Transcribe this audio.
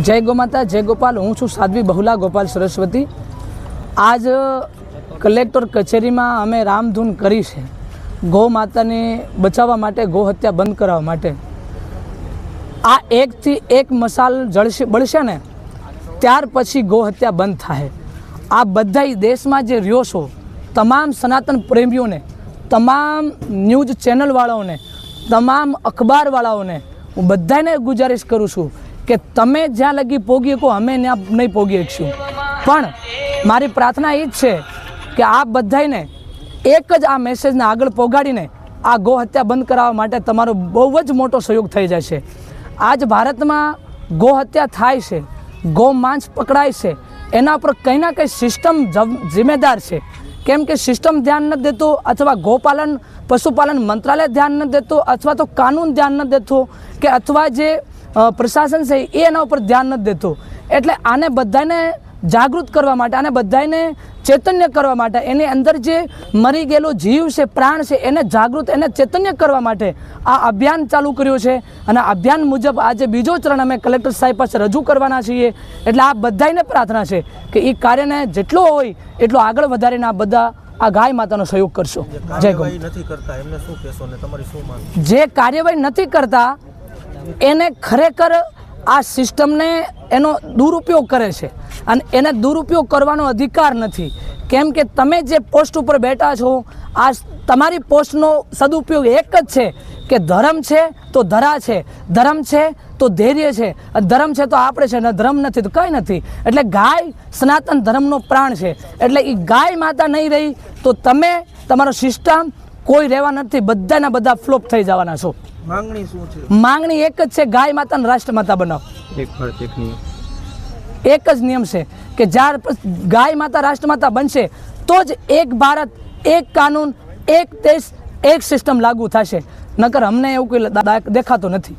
जय गोमाता जय गोपाल। हूँ छूँ साध्वी बहुला गोपाल सरस्वती। आज कलेक्टर कचेरी में अमे रामधून करी है गौ माता ने बचावा माटे, गौ हत्या बंद करावा माटे। आ एक थी एक मसाल जळशे बळशे ने त्यार पछी गौ हत्या बंद थाय। आ बधाई देश में जे रह्यो छो तमाम सनातन प्रेमीओं ने, तमाम न्यूज चैनल वाळाओं ने, तमाम अखबार वाळाओं ने हूँ बधाने गुजारिश करूँ छूँ कि तमे ज्यां लगी पोगी को अमे त्यां नहीं पोगी शकीशुं। पण मारी प्रार्थना ए ज छे कि आप बधाने एक ज आ मेसेज ने आगळ पोगाडीने आ गौ हत्या बंद करावा माटे तमारो बहु ज मोटो सहयोग थई जशे। आज भारत में गौ हत्या थाय छे, गौ मांस पकड़ाय छे, एना पर कहीं ना कहीं सिस्टम जिम्मेदार है। केम के सिस्टम ध्यान न देतो अथवा गोपालन पशुपालन मंत्रालय ध्यान न देतो अथवा तो कानून ध्यान न देतो कि अथवा जे प्रशासन से एना पर ध्यान न देतो। एटले आने बधाने जागृत करवा माटे, आने बधाने चैतन्य करवा माटे, एने अंदर जे मरी गेलो जीव से प्राण से एने जागृत एने चैतन्य करवा माटे आ अभियान चालू कर्यो छे। अने अभियान मुजब आज बीजो चरण अमे कलेक्टर साहेब पासे रजू करवाना छीए। एटले आ बधाने प्रार्थना छे कि ई कार्यने जेटलो होय एटलो आगळ वधारीने आ बधा आ गाय मातानो सहयोग करशो। जय गौ। जे कार्यवाही नथी करता एने खरेखर आ सिस्टम ने एनो दुरुपयोग करे छे अने एने दुरुपयोग करवानो अधिकार नथी। केम के तमे जे पोस्ट पर बैठा छो आ तमारी पोस्टनो सदुपयोग एक ज छे कि धर्म छे तो धरा छे, धर्म छे तो धैर्य छे, धर्म छे तो आपणे छे, धर्म नथी तो कई नथी। एटले गाय सनातन धर्मनो प्राण छे। एटले ई गाय माता नहीं रही तो तमे तमारो सिस्टम कोई रहेवा नथी, बधाना बधा फ्लॉप थई जवाना छो। मांगणी शुं छे? मांगणी एक ज छे, गाय माताने राष्ट्रमाता बनाव। एक भारत एक नियम, एक ज नियम है कि ज्यार गाय माता राष्ट्रमाता बनशे तो ज एक भारत एक कानून एक देश एक सिस्टम लागू थशे। नकर हमने एवुं कोई देखातो नथी।